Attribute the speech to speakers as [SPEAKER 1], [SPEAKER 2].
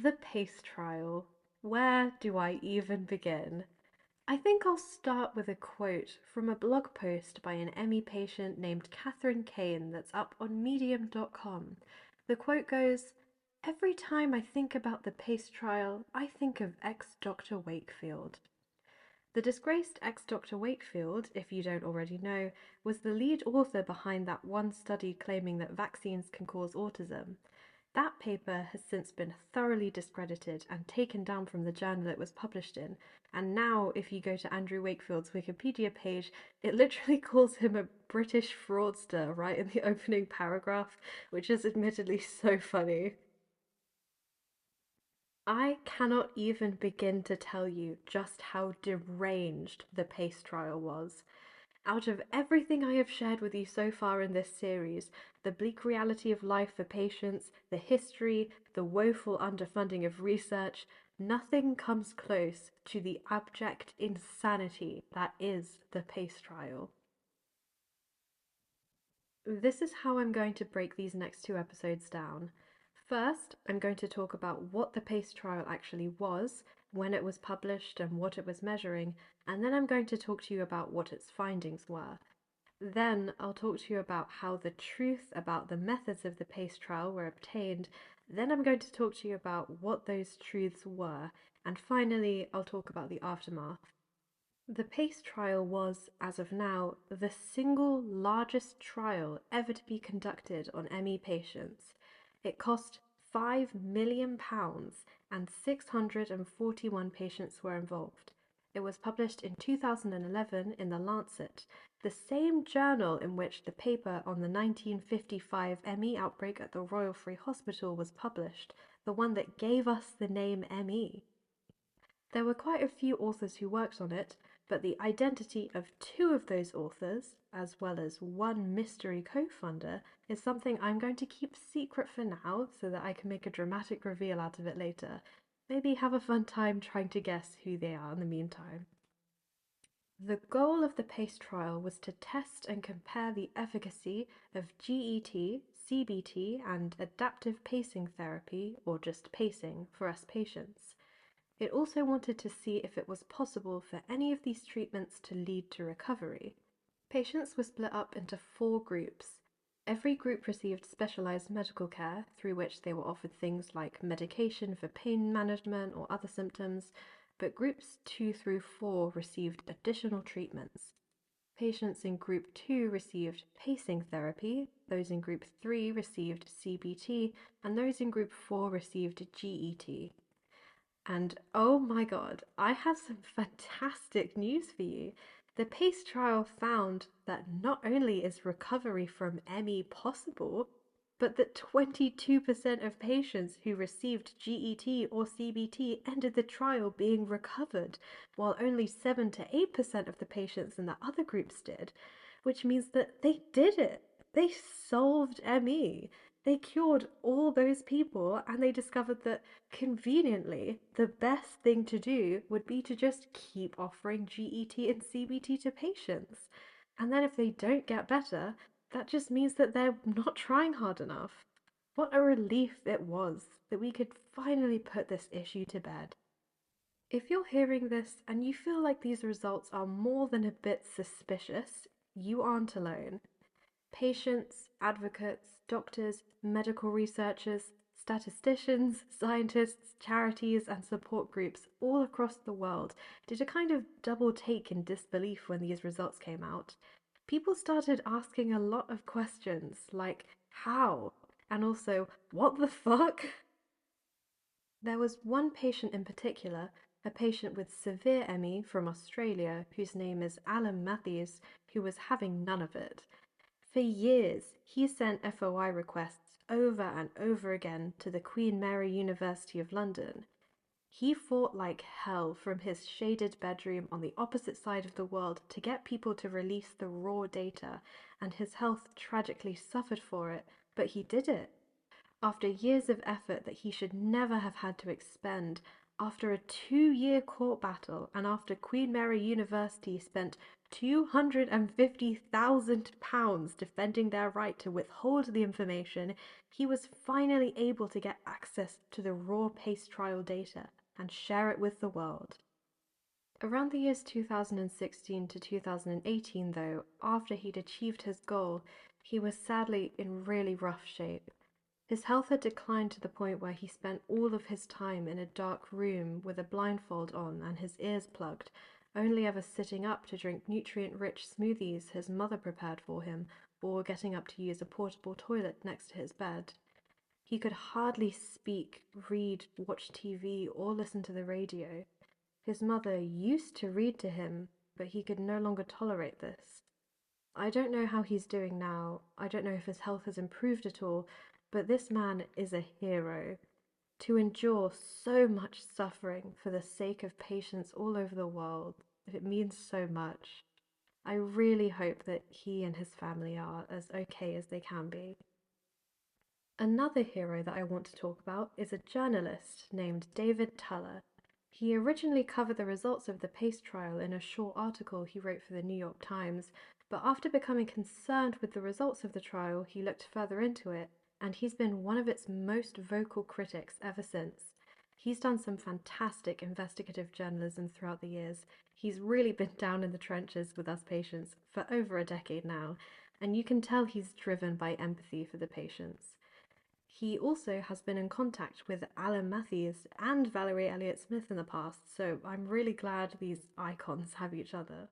[SPEAKER 1] The PACE trial. Where do I even begin? I think I'll start with a quote from a blog post by an ME patient named Catherine Kane that's up on medium.com. The quote goes, "Every time I think about the PACE trial, I think of ex-Dr. Wakefield." The disgraced ex-Dr. Wakefield, if you don't already know, was the lead author behind that one study claiming that vaccines can cause autism. That paper has since been thoroughly discredited and taken down from the journal it was published in, and now if you go to Andrew Wakefield's Wikipedia page, it literally calls him a British fraudster right in the opening paragraph, which is admittedly so funny. I cannot even begin to tell you just how deranged the PACE trial was. Out of everything I have shared with you so far in this series, the bleak reality of life for patients, the history, the woeful underfunding of research, nothing comes close to the abject insanity that is the PACE trial. This is how I'm going to break these next two episodes down. First, I'm going to talk about what the PACE trial actually was, when it was published, and what it was measuring, and then I'm going to talk to you about what its findings were. Then I'll talk to you about how the truth about the methods of the PACE trial were obtained. Then I'm going to talk to you about what those truths were. And finally, I'll talk about the aftermath. The PACE trial was, as of now, the single largest trial ever to be conducted on ME patients. It cost £5 million and 641 patients were involved. It was published in 2011 in The Lancet, the same journal in which the paper on the 1955 ME outbreak at the Royal Free Hospital was published, the one that gave us the name ME. There were quite a few authors who worked on it, but the identity of two of those authors, as well as one mystery co-funder, is something I'm going to keep secret for now so that I can make a dramatic reveal out of it later. Maybe have a fun time trying to guess who they are in the meantime. The goal of the PACE trial was to test and compare the efficacy of GET, CBT, and adaptive pacing therapy, or just pacing, for us patients. It also wanted to see if it was possible for any of these treatments to lead to recovery. Patients were split up into four groups. Every group received specialized medical care, through which they were offered things like medication for pain management or other symptoms, but groups 2 through 4 received additional treatments. Patients in group 2 received pacing therapy, those in group 3 received CBT, and those in group 4 received GET. And oh my god, I have some fantastic news for you. The PACE trial found that not only is recovery from ME possible, but that 22% of patients who received GET or CBT ended the trial being recovered, while only 7 to 8% of the patients in the other groups did, which means that they did it. They solved ME. They cured all those people, and they discovered that conveniently, the best thing to do would be to just keep offering GET and CBT to patients. And then if they don't get better, that just means that they're not trying hard enough. What a relief it was that we could finally put this issue to bed. If you're hearing this and you feel like these results are more than a bit suspicious, you aren't alone. Patients, advocates, doctors, medical researchers, statisticians, scientists, charities, and support groups all across the world did a kind of double take in disbelief when these results came out. People started asking a lot of questions like, how? And also, what the fuck? There was one patient in particular, a patient with severe ME from Australia, whose name is Alan Matthews, who was having none of it. For years, he sent FOI requests over and over again to the Queen Mary University of London. He fought like hell from his shaded bedroom on the opposite side of the world to get people to release the raw data, and his health tragically suffered for it, but he did it. After years of effort that he should never have had to expend, after a 2-year court battle, and after Queen Mary University spent £250,000 defending their right to withhold the information, he was finally able to get access to the raw PACE trial data and share it with the world. Around the years 2016 to 2018, though, after he'd achieved his goal, he was sadly in really rough shape. His health had declined to the point where he spent all of his time in a dark room with a blindfold on and his ears plugged, only ever sitting up to drink nutrient-rich smoothies his mother prepared for him, or getting up to use a portable toilet next to his bed. He could hardly speak, read, watch TV, or listen to the radio. His mother used to read to him, but he could no longer tolerate this. I don't know how he's doing now. I don't know if his health has improved at all, but this man is a hero. To endure so much suffering for the sake of patients all over the world, it means so much. I really hope that he and his family are as okay as they can be. Another hero that I want to talk about is a journalist named David Tuller. He originally covered the results of the PACE trial in a short article he wrote for the New York Times, but after becoming concerned with the results of the trial, he looked further into it, and he's been one of its most vocal critics ever since. He's done some fantastic investigative journalism throughout the years. He's really been down in the trenches with us patients for over a decade now, and you can tell he's driven by empathy for the patients. He also has been in contact with Alan Matthews and Valerie Elliott Smith in the past, so I'm really glad these icons have each other.